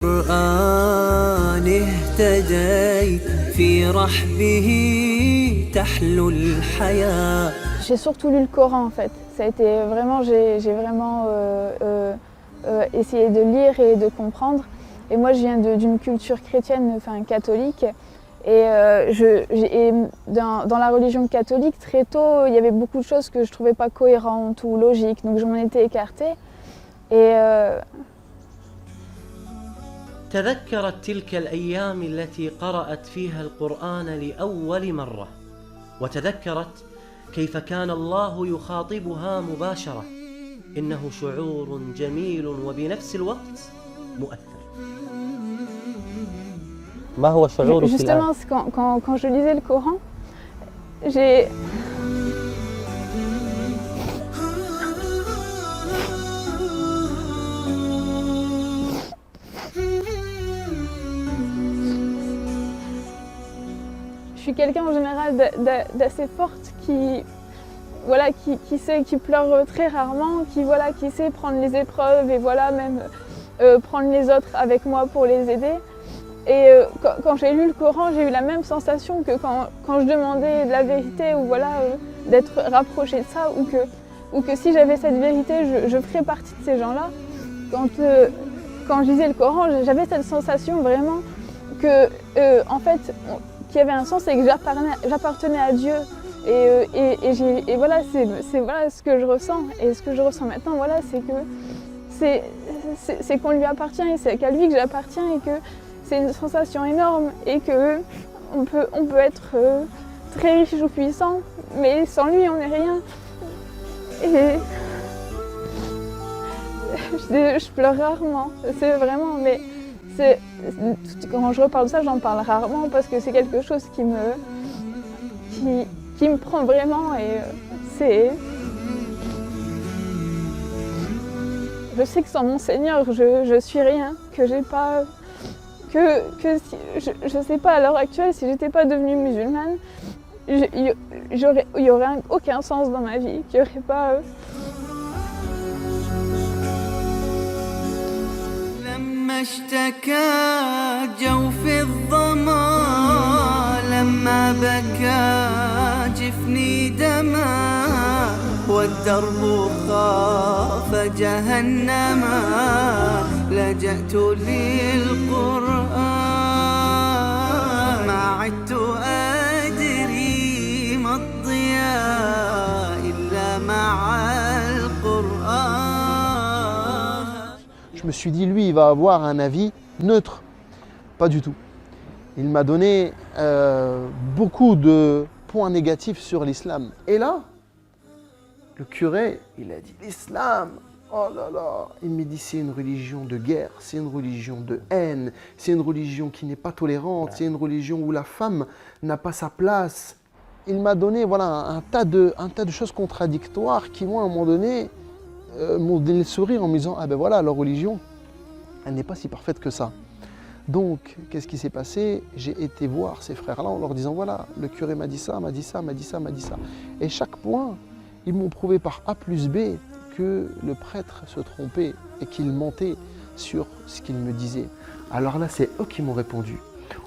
القرآن اهتديت في رحبه تحلو الحياة. J'ai surtout lu le Coran en fait. Ça a été vraiment, j'ai vraiment essayé de lire et de comprendre. Et moi je viens d'une culture chrétienne, enfin catholique. Et, dans la religion catholique, très tôt, il y avait beaucoup de choses que je ne trouvais pas cohérentes ou logiques. Donc je m'en étais écartée. Et تذكرت تلك الأيام التي قرأت فيها القرآن لأول مرة، وتذكرت كيف كان الله يخاطبها مباشرة. إنه شعور جميل وبنفس الوقت مؤثر. ما هو شعورك الآن؟ Justement, quand je lisais le Coran, j'ai... Je suis quelqu'un en général d'assez forte qui pleure très rarement, qui sait prendre les épreuves et même prendre les autres avec moi pour les aider. Et quand j'ai lu le Coran, j'ai eu la même sensation que quand je demandais de la vérité ou d'être rapprochée de ça, ou que si j'avais cette vérité, je ferais partie de ces gens-là. Quand je lisais le Coran, j'avais cette sensation vraiment que en fait, qu'il y avait un sens et que j'appartenais à Dieu. Et voilà, c'est ce que je ressens. Et ce que je ressens maintenant, c'est qu'on lui appartient et c'est qu'à lui que j'appartiens et que c'est une sensation énorme et que on peut être très riche ou puissant, mais sans lui on n'est rien. Et je pleure rarement, c'est vraiment, mais quand je reparle de ça, j'en parle rarement parce que c'est quelque chose qui me prend vraiment et c'est... Je sais que sans mon Seigneur, je suis rien, que j'ai pas... je sais pas à l'heure actuelle, si j'étais pas devenue musulmane, il y aurait aucun sens dans ma vie, qu'il y aurait pas... لما اشتكى جوف الظما لما بكى جفني دما والدرب خاف جهنما لجأت للقرآن ما عدت أدري ما الضياء إلا مع القرآن. Je me suis dit, lui, il va avoir un avis neutre. Pas du tout. Il m'a donné beaucoup de points négatifs sur l'islam. Et là, le curé, il a dit, l'islam, oh là là, il m'a dit, c'est une religion de guerre, c'est une religion de haine, c'est une religion qui n'est pas tolérante, c'est une religion où la femme n'a pas sa place. Il m'a donné un tas de choses contradictoires qui, moi, à un moment donné, m'ont donné le sourire en me disant, ah ben voilà, leur religion, elle n'est pas si parfaite que ça. Donc, qu'est-ce qui s'est passé? J'ai été voir ces frères-là en leur disant, voilà, le curé m'a dit ça, m'a dit ça, m'a dit ça, m'a dit ça. Et chaque point, ils m'ont prouvé par A plus B que le prêtre se trompait et qu'il mentait sur ce qu'il me disait. Alors là, c'est eux qui m'ont répondu,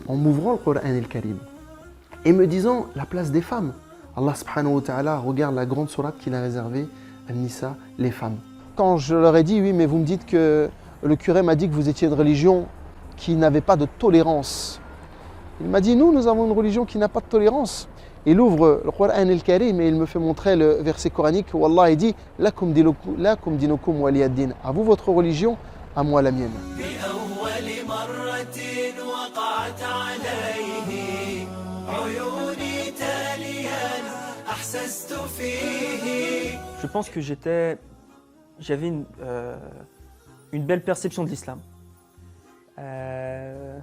en m'ouvrant le Coran al-Karim et me disant la place des femmes. Allah subhanahu wa ta'ala regarde la grande sourate qu'il a réservée à Nisa, les femmes. Quand je leur ai dit, oui, mais vous me dites que le curé m'a dit que vous étiez une religion qui n'avait pas de tolérance. Il m'a dit, nous avons une religion qui n'a pas de tolérance. Il ouvre le Coran al-Karim et il me fait montrer le verset coranique où Allah il dit, lakum dinukum waliyaddin. À vous votre religion, à moi la mienne. Je pense que j'avais une belle perception de l'islam, de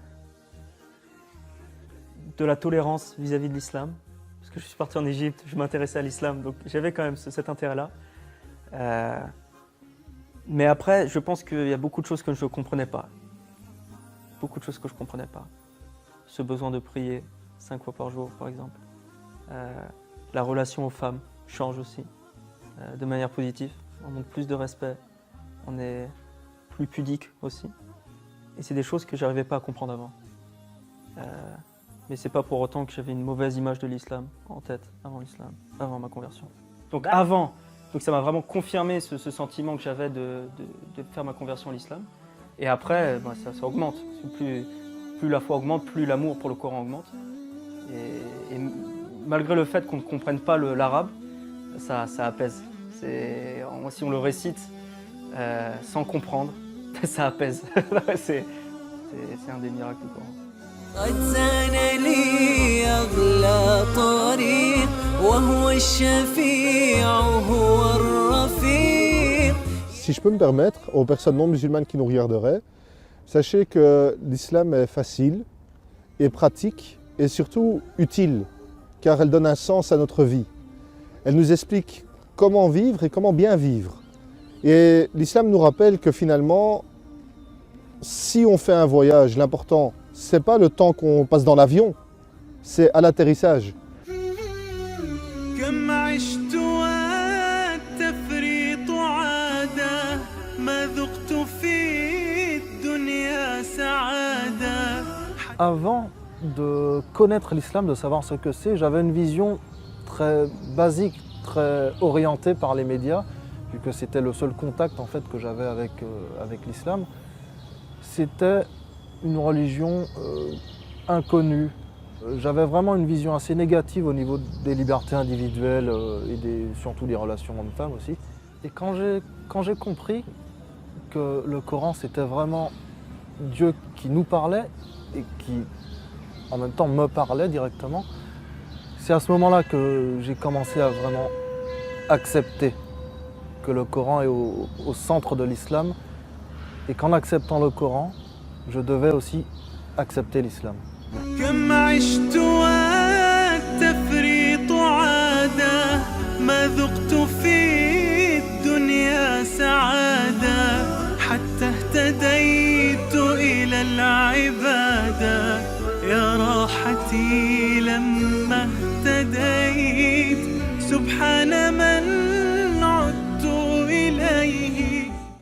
la tolérance vis-à-vis de l'islam, parce que je suis parti en Égypte, je m'intéressais à l'islam, donc j'avais quand même cet intérêt-là. Mais après, je pense qu'il y a beaucoup de choses que je ne comprenais pas. Beaucoup de choses que je ne comprenais pas. Ce besoin de prier 5 fois par jour, par exemple. La relation aux femmes change aussi, de manière positive. On montre plus de respect, on est plus pudique aussi. Et c'est des choses que j'arrivais pas à comprendre avant. Mais c'est pas pour autant que j'avais une mauvaise image de l'islam en tête avant ma conversion. Donc donc ça m'a vraiment confirmé ce sentiment que j'avais de faire ma conversion à l'islam. Et après, ça augmente. Plus la foi augmente, plus l'amour pour le Coran augmente. Et malgré le fait qu'on ne comprenne pas l'arabe, ça apaise. Si on le récite sans comprendre, ça apaise. C'est un des miracles du Coran. قد زان لي أغلى طريق وهو الشفيع هو الرفيق. Si je peux me permettre, aux personnes non musulmanes qui nous regarderaient, sachez que l'islam est facile et pratique et surtout utile, car elle donne un sens à notre vie. Elle nous explique comment vivre et comment bien vivre. Et l'islam nous rappelle que finalement, si on fait un voyage, l'important, c'est pas le temps qu'on passe dans l'avion, c'est à l'atterrissage. كم عشت والتفريط عادة ما ذقت في الدنيا سعادة. Avant de connaître l'islam, de savoir ce que c'est, j'avais une vision très basique, très orientée par les médias, vu que c'était le seul contact en fait que j'avais avec l'islam. C'était une religion inconnue. J'avais vraiment une vision assez négative au niveau des libertés individuelles et surtout des relations hommes-femmes aussi. Et quand j'ai compris que le Coran c'était vraiment Dieu qui nous parlait et qui en même temps me parlait directement, c'est à ce moment-là que j'ai commencé à vraiment accepter que le Coran est au centre de l'islam et qu'en acceptant le Coran, je devais aussi accepter l'islam. كم عشت والتفريط عادة ما ذقت في الدنيا سعادة حتى اهتديت إلى العبادة يا راحتي لما اهتديت سبحان من عدت إليه